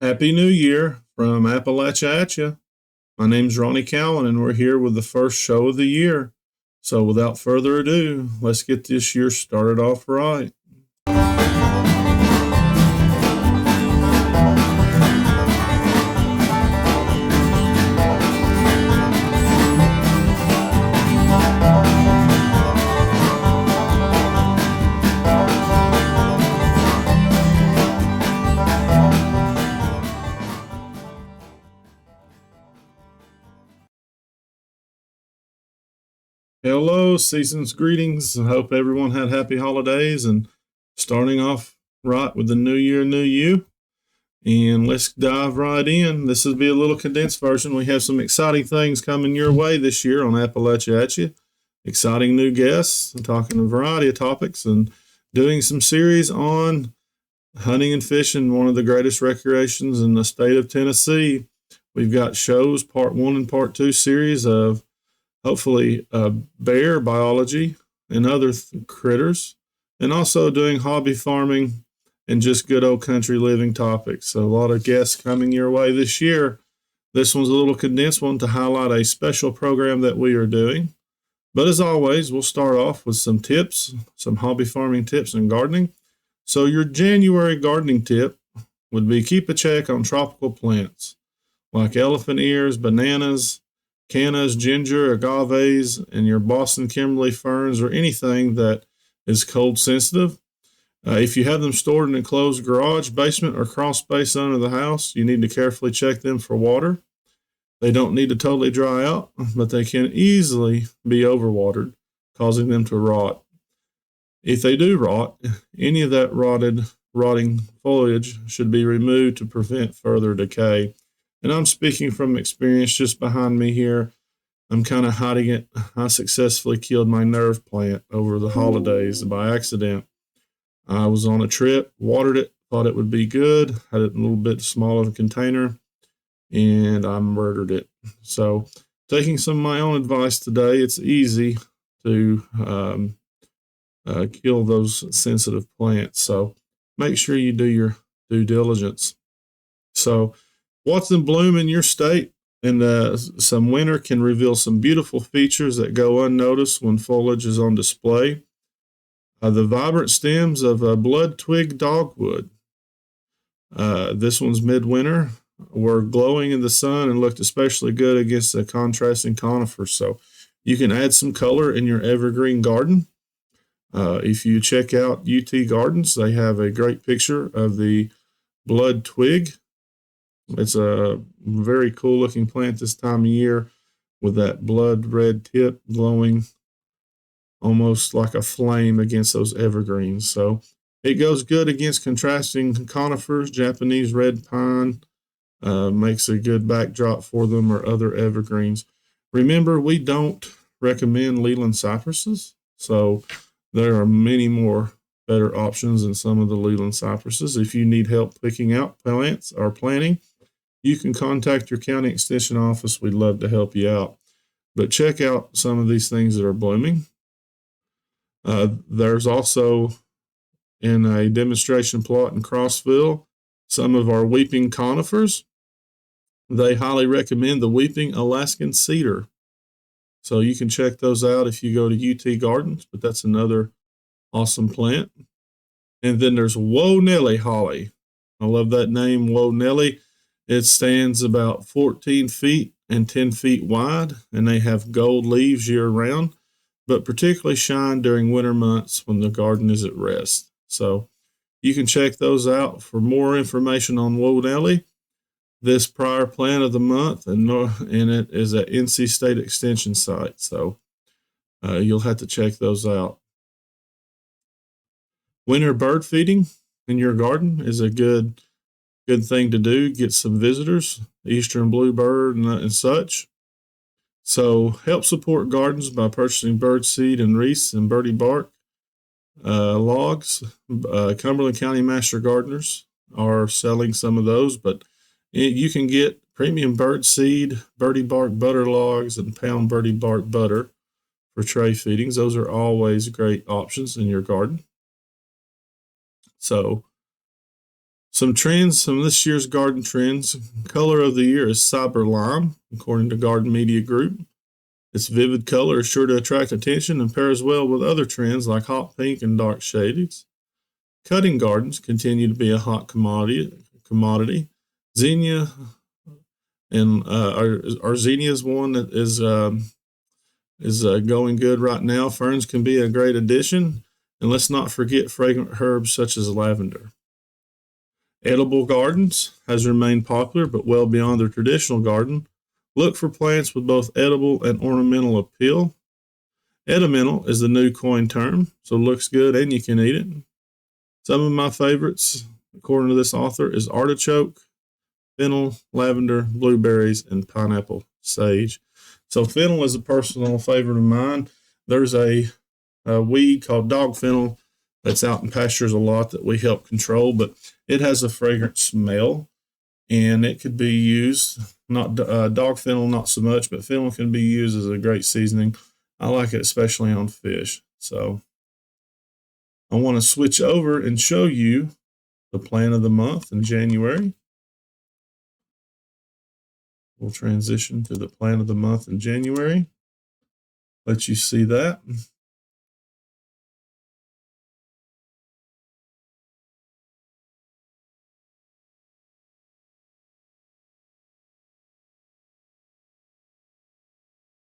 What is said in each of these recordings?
Happy New Year from Appalachia at ya. My name's Ronnie Cowan, and we're here with the first show of the year. So, without further ado, let's get this year started off right. Hello, season's greetings. I hope everyone had happy holidays and starting off right with the new year, new you. And let's dive right in. This will be a little condensed version. We have some exciting things coming your way this year on Appalachia at you. Exciting new guests, talking a variety of topics, and doing some series on hunting and fishing, one of the greatest recreations in the state of Tennessee. We've got shows, part 1 and part 2 series of hopefully bear biology and other critters, and also doing hobby farming and just good old country living topics. So a lot of guests coming your way this year. This one's a little condensed one to highlight a special program that we are doing. But as always, we'll start off with some tips, some hobby farming tips and gardening. So your January gardening tip would be keep a check on tropical plants like elephant ears, bananas, cannas, ginger, agaves, and your Boston Kimberly ferns, or anything that is cold sensitive. If you have them stored in an enclosed garage, basement, or crawl space under the house, you need to carefully check them for water. They don't need to totally dry out, but they can easily be overwatered, causing them to rot. If they do rot, any of that rotting foliage should be removed to prevent further decay. And I'm speaking from experience just behind me here. I'm kind of hiding it. I successfully killed my nerve plant over the holidays by accident. I was on a trip, watered it, thought it would be good, had it in a little bit smaller container, and I murdered it. So, taking some of my own advice today, it's easy to kill those sensitive plants. So, make sure you do your due diligence. So, what's in bloom in your state? And some winter can reveal some beautiful features that go unnoticed when foliage is on display. The vibrant stems of blood twig dogwood. This one's midwinter. Were glowing in the sun and looked especially good against the contrasting conifers. So you can add some color in your evergreen garden. If you check out UT Gardens, they have a great picture of the blood twig. It's a very cool looking plant this time of year with that blood red tip glowing almost like a flame against those evergreens. So it goes good against contrasting conifers. Japanese red pine makes a good backdrop for them, or other evergreens. Remember, we don't recommend Leland cypresses. So there are many more better options than some of the Leland cypresses. If you need help picking out plants or planting, you can contact your county extension office. We'd love to help you out. But check out some of these things that are blooming. There's also, in a demonstration plot in Crossville, some of our weeping conifers. They highly recommend the weeping Alaskan cedar. So you can check those out if you go to UT Gardens, but that's another awesome plant. And then there's Whoa Nelly holly. I love that name, Whoa Nelly. It stands about 14 feet and 10 feet wide, and they have gold leaves year round, but particularly shine during winter months when the garden is at rest. So you can check those out. For more information on Whoa Nelly, this prior plant of the month, and it is at NC State Extension site. So you'll have to check those out. Winter bird feeding in your garden is a good thing to do. Get some visitors, eastern bluebird and such. So help support gardens by purchasing bird seed and wreaths and birdie bark logs. Cumberland County Master Gardeners are selling some of those, but you can get premium bird seed, birdie bark butter logs, and pound birdie bark butter for tray feedings. Those are always great options in your garden. So Some trends, some of this year's garden trends. Color of the year is cyber lime, according to Garden Media Group. Its vivid color is sure to attract attention and pairs well with other trends like hot pink and dark shades. Cutting gardens continue to be a hot commodity. Zinnia and our zinnia is one that is going good right now. Ferns can be a great addition, and let's not forget fragrant herbs such as lavender. Edible gardens has remained popular, but well beyond their traditional garden. Look for plants with both edible and ornamental appeal. Edimental is the new coin term, so it looks good and you can eat it. Some of my favorites, according to this author, is artichoke, fennel, lavender, blueberries, and pineapple sage. So fennel is a personal favorite of mine. There's a weed called dog fennel that's out in pastures a lot that we help control, but it has a fragrant smell, and it could be used, not dog fennel, not so much, but fennel can be used as a great seasoning. I like it especially on fish. So I want to switch over and show you the plant of the month in January. We'll transition to the plant of the month in January. Let you see that.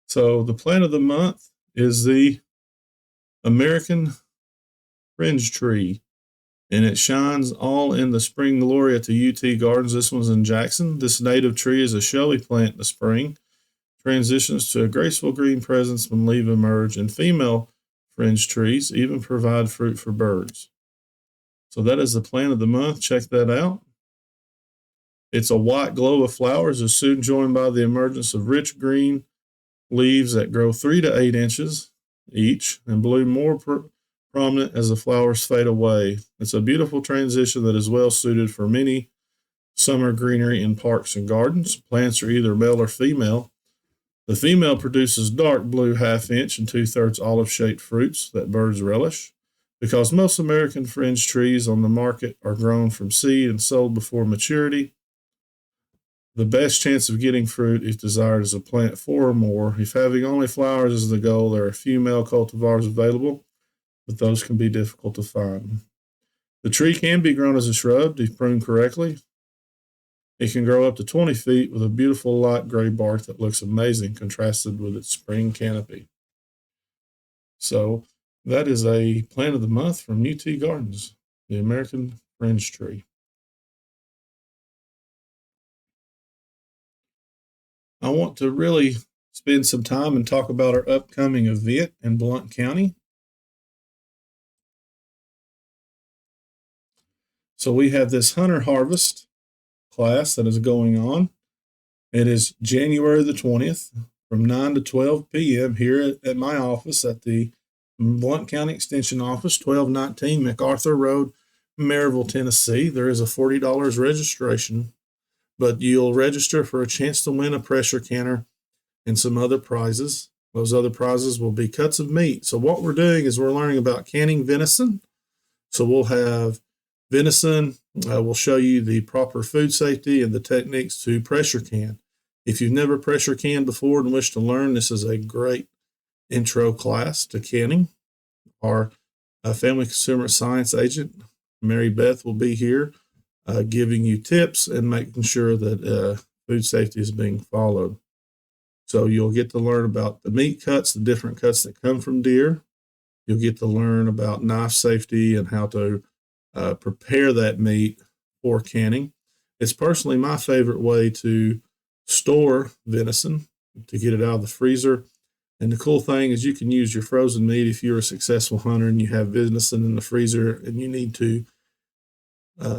So the plant of the month is the American fringe tree, and it shines all in the spring glory at the UT Gardens. This one's in Jackson. This native tree is a showy plant in the spring, transitions to a graceful green presence when leaves emerge, and female fringe trees even provide fruit for birds. So that is the plant of the month. Check that out. It's a white glow of flowers is soon joined by the emergence of rich green leaves that grow 3 to 8 inches each and bloom more prominent as the flowers fade away. It's a beautiful transition that is well suited for many summer greenery in parks and gardens. Plants are either male or female. The female produces dark blue half-inch and 2/3 olive-shaped fruits that birds relish. Because most American fringe trees on the market are grown from seed and sold before maturity, the best chance of getting fruit, if desired, is to plant 4 or more. If having only flowers is the goal, there are a few male cultivars available, but those can be difficult to find. The tree can be grown as a shrub if pruned correctly. It can grow up to 20 feet with a beautiful light gray bark that looks amazing contrasted with its spring canopy. So that is a plant of the month from UT Gardens, the American fringe tree. I want to really spend some time and talk about our upcoming event in Blount County. So we have this Hunter Harvest class that is going on. It is January the 20th from 9 to 12 p.m. here at my office at the Blount County Extension Office, 1219 MacArthur Road, Maryville, Tennessee. There is a $40 registration, but you'll register for a chance to win a pressure canner and some other prizes. Those other prizes will be cuts of meat. So what we're doing is we're learning about canning venison. So we'll have venison. We'll show you the proper food safety and the techniques to pressure can. If you've never pressure canned before and wish to learn, this is a great intro class to canning. Our family consumer science agent, Mary Beth, will be here giving you tips and making sure that food safety is being followed. So you'll get to learn about the meat cuts, the different cuts that come from deer. You'll get to learn about knife safety and how to prepare that meat for canning. It's personally my favorite way to store venison, to get it out of the freezer. And the cool thing is you can use your frozen meat if you're a successful hunter and you have venison in the freezer and you need to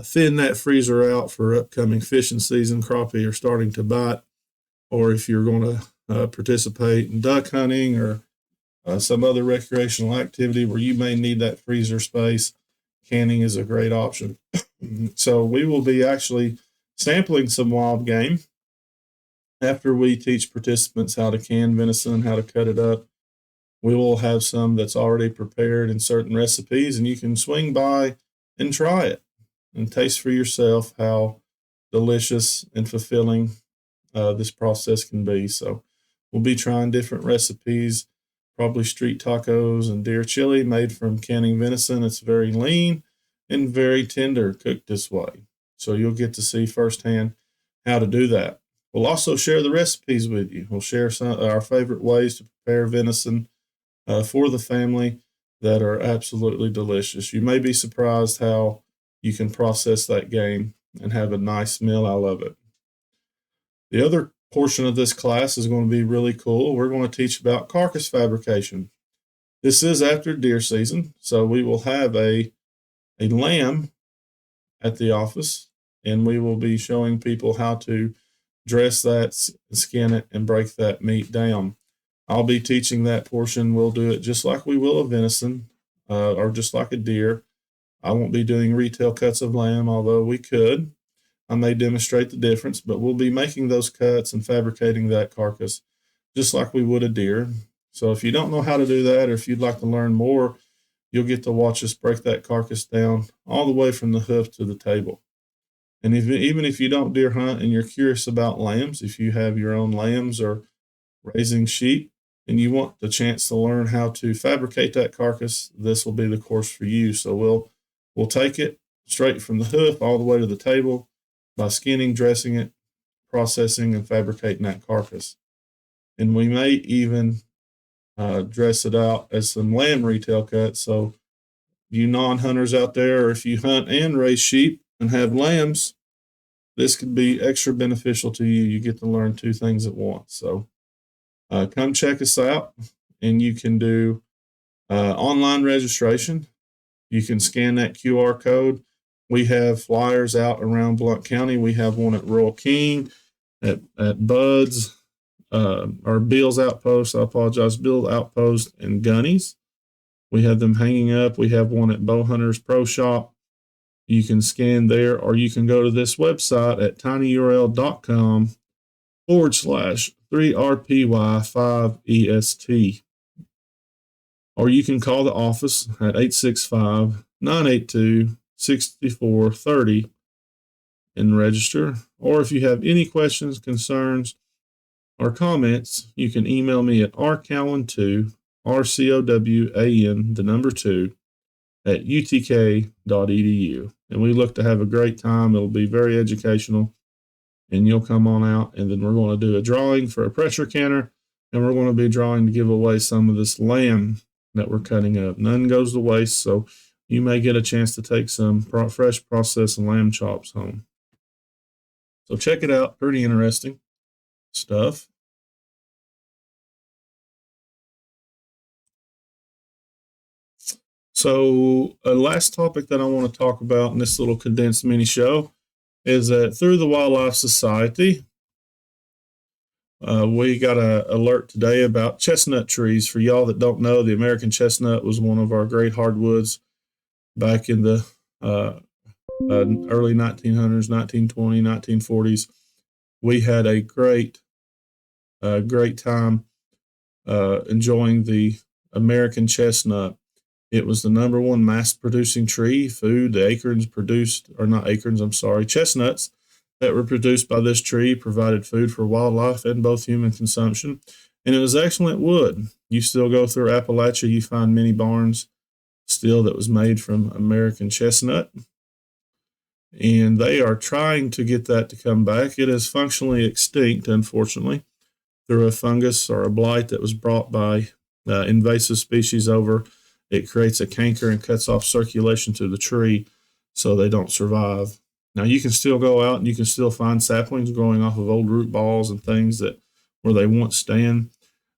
thin that freezer out for upcoming fishing season. Crappie are starting to bite, or if you're going to participate in duck hunting or some other recreational activity where you may need that freezer space, canning is a great option. So we will be actually sampling some wild game after we teach participants how to can venison, how to cut it up. We will have some that's already prepared in certain recipes, and you can swing by and try it. and taste for yourself how delicious and fulfilling this process can be. So we'll be trying different recipes, probably street tacos and deer chili made from canning venison. It's very lean and very tender cooked this way. So you'll get to see firsthand how to do that. We'll also share the recipes with you. We'll share some of our favorite ways to prepare venison for the family that are absolutely delicious. You may be surprised how you can process that game and have a nice meal out of it. The other portion of this class is going to be really cool. We're going to teach about carcass fabrication. This is after deer season, so we will have a lamb at the office, and we will be showing people how to dress that, skin it, and break that meat down. I'll be teaching that portion. We'll do it just like we will a venison or just like a deer. I won't be doing retail cuts of lamb, although we could. I may demonstrate the difference, but we'll be making those cuts and fabricating that carcass just like we would a deer. So if you don't know how to do that, or if you'd like to learn more, you'll get to watch us break that carcass down all the way from the hoof to the table. And even if you don't deer hunt and you're curious about lambs, if you have your own lambs or raising sheep and you want the chance to learn how to fabricate that carcass, this will be the course for you. So we'll take it straight from the hoof all the way to the table by skinning, dressing it, processing, and fabricating that carcass. And we may even dress it out as some lamb retail cuts. So you non-hunters out there, or if you hunt and raise sheep and have lambs, this could be extra beneficial to you. You get to learn two things at once. So come check us out, and you can do online registration. You can scan that QR code. We have flyers out around Blount County. We have one at Royal King, at Bud's, or Bill's Outpost. I apologize, Bill's Outpost and Gunny's. We have them hanging up. We have one at Bow Hunters Pro Shop. You can scan there, or you can go to this website at tinyurl.com/3RPY5EST. Or you can call the office at 865-982-6430 and register. Or if you have any questions, concerns, or comments, you can email me at rcowan2, RCOWAN, 2, at utk.edu. And we look to have a great time. It'll be very educational, and you'll come on out, and then we're going to do a drawing for a pressure canner, and we're going to be drawing to give away some of this lamb that we're cutting up. None goes to waste, so you may get a chance to take some fresh processed lamb chops home. So check it out. Pretty interesting stuff. So a last topic that I want to talk about in this little condensed mini show is that through the Wildlife Society, we got an alert today about chestnut trees. For y'all that don't know, the American chestnut was one of our great hardwoods back in the early 1900s, 1920s, 1940s. We had a great time enjoying the American chestnut. It was the number one mass-producing tree food. The chestnuts that were produced by this tree provided food for wildlife and both human consumption. And it was excellent wood. You still go through Appalachia, you find many barns still that was made from American chestnut. And they are trying to get that to come back. It is functionally extinct, unfortunately, through a fungus or a blight that was brought by invasive species over. It creates a canker and cuts off circulation to the tree, so they don't survive. Now, you can still go out and you can still find saplings growing off of old root balls and things where they once stand.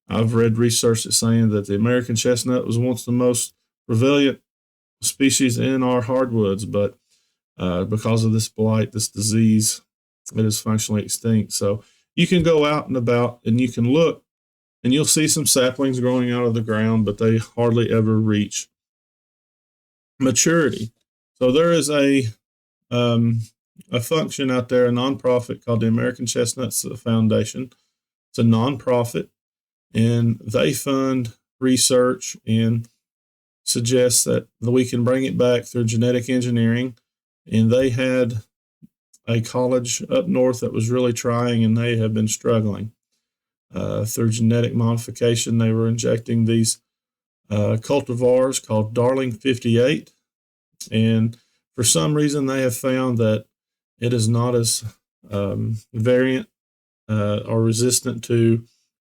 I've read research that's saying that the American chestnut was once the most prevalent species in our hardwoods, but because of this blight, this disease, it is functionally extinct. So you can go out and about and you can look, and you'll see some saplings growing out of the ground, but they hardly ever reach maturity. So there is a function out there, a nonprofit called the American Chestnut Foundation. It's a nonprofit, and they fund research and suggest that we can bring it back through genetic engineering and they had a college up north that was really trying, and they have been struggling. Through genetic modification, they were injecting these cultivars called Darling 58, and for some reason they have found that it is not as variant or resistant to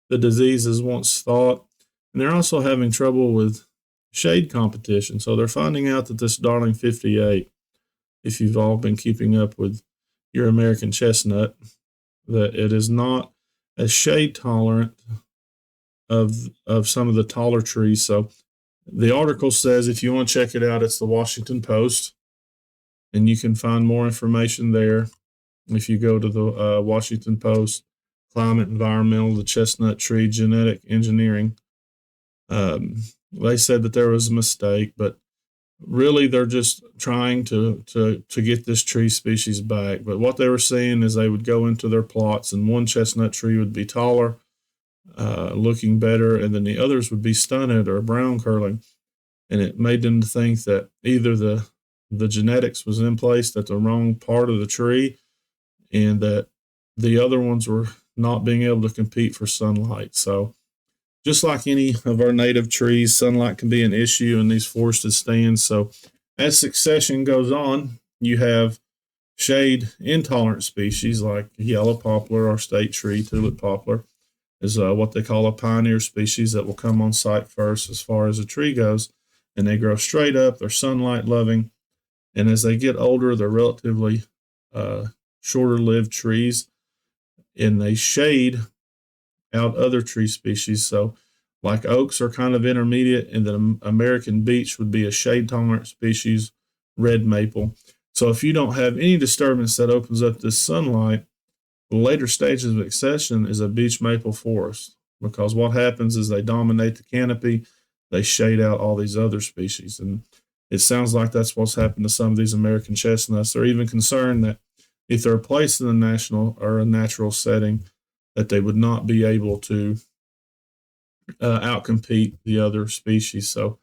the disease as once thought. And they're also having trouble with shade competition. So they're finding out that this Darling 58, if you've all been keeping up with your American chestnut, that it is not as shade tolerant of some of the taller trees. So the article says, if you want to check it out, it's the Washington Post, and you can find more information there if you go to the Washington Post, Climate Environmental, the Chestnut Tree Genetic Engineering. They said that there was a mistake, but really they're just trying to get this tree species back. But what they were saying is they would go into their plots, and one chestnut tree would be taller, looking better, and then the others would be stunted or brown curling. And it made them think that either the genetics was in place at the wrong part of the tree, and that the other ones were not being able to compete for sunlight. So just like any of our native trees, sunlight can be an issue in these forested stands. So as succession goes on, you have shade intolerant species like yellow poplar, our state tree, tulip poplar, is what they call a pioneer species that will come on site first as far as a tree goes. And they grow straight up, they're sunlight loving. And as they get older, they're relatively shorter lived trees, and they shade out other tree species. So like oaks are kind of intermediate, and the American beech would be a shade tolerant species, red maple. So if you don't have any disturbance that opens up this sunlight, the later stages of accession is a beech maple forest, because what happens is they dominate the canopy, they shade out all these other species. And it sounds like that's what's happened to some of these American chestnuts. They're even concerned that if they're placed in a national or a natural setting, that they would not be able to outcompete the other species. So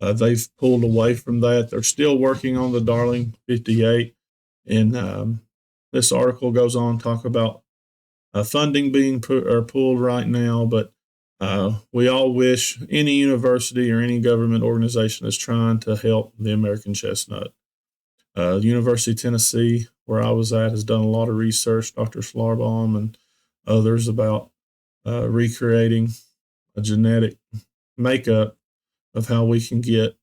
they've pulled away from that. They're still working on the Darling 58. And this article goes on to talk about funding being pulled right now. But we all wish any university or any government organization is trying to help the American chestnut. The University of Tennessee, where I was at, has done a lot of research, Dr. Schlarbaum and others, about recreating a genetic makeup of how we can get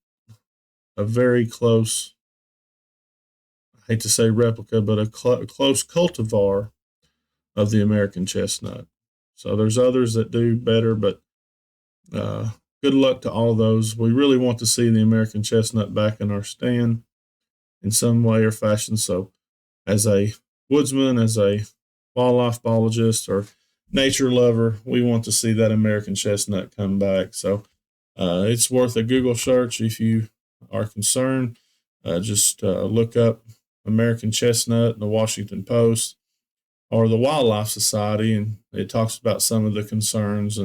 a very close, I hate to say replica, but a close cultivar of the American chestnut. So there's others that do better, but good luck to all those. We really want to see the American chestnut back in our stand in some way or fashion. So as a woodsman, as a wildlife biologist, or nature lover, we want to see that American chestnut come back. So it's worth a Google search if you are concerned. Just look up American chestnut in the Washington Post or the Wildlife Society, and it talks about some of the concerns.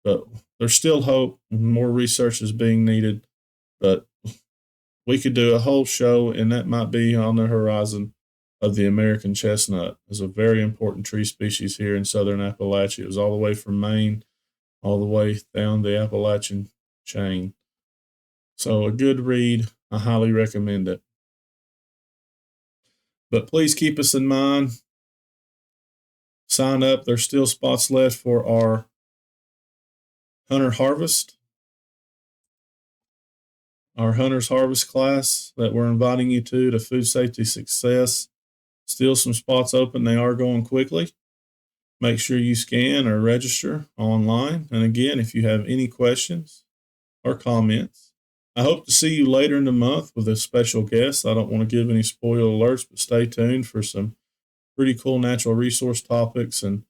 But there's still hope. More research is being needed, but we could do a whole show, and that might be on the horizon, of the American chestnut. It's a very important tree species here in southern Appalachia. It was all the way from Maine, all the way down the Appalachian chain. So a good read. I highly recommend it. But please keep us in mind. Sign up. There's still spots left for our Hunter Harvest, our Hunter's Harvest class that we're inviting you to Food Safety Success. Still some spots open. They are going quickly. Make sure you scan or register online. And again, if you have any questions or comments, I hope to see you later in the month with a special guest. I don't want to give any spoiler alerts, but stay tuned for some pretty cool natural resource topics and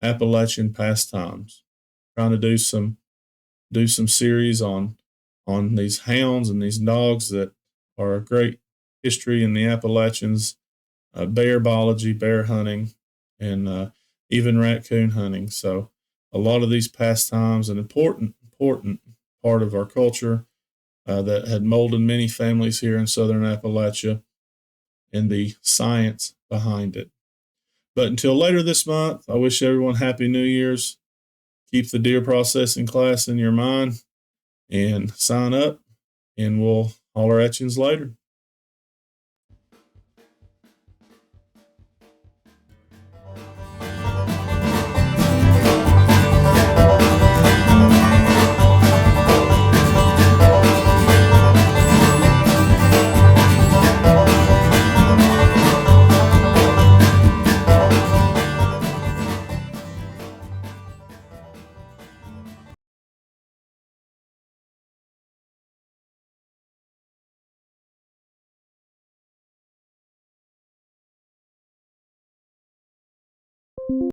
Appalachian pastimes. Trying to do some series on these hounds and these dogs that are a great history in the Appalachians, bear biology, bear hunting, and even raccoon hunting. So a lot of these pastimes, an important part of our culture that had molded many families here in southern Appalachia. and the science behind it. But until later this month, I wish everyone Happy New Year's. Keep the deer processing class in your mind and sign up, and we'll holler at you later.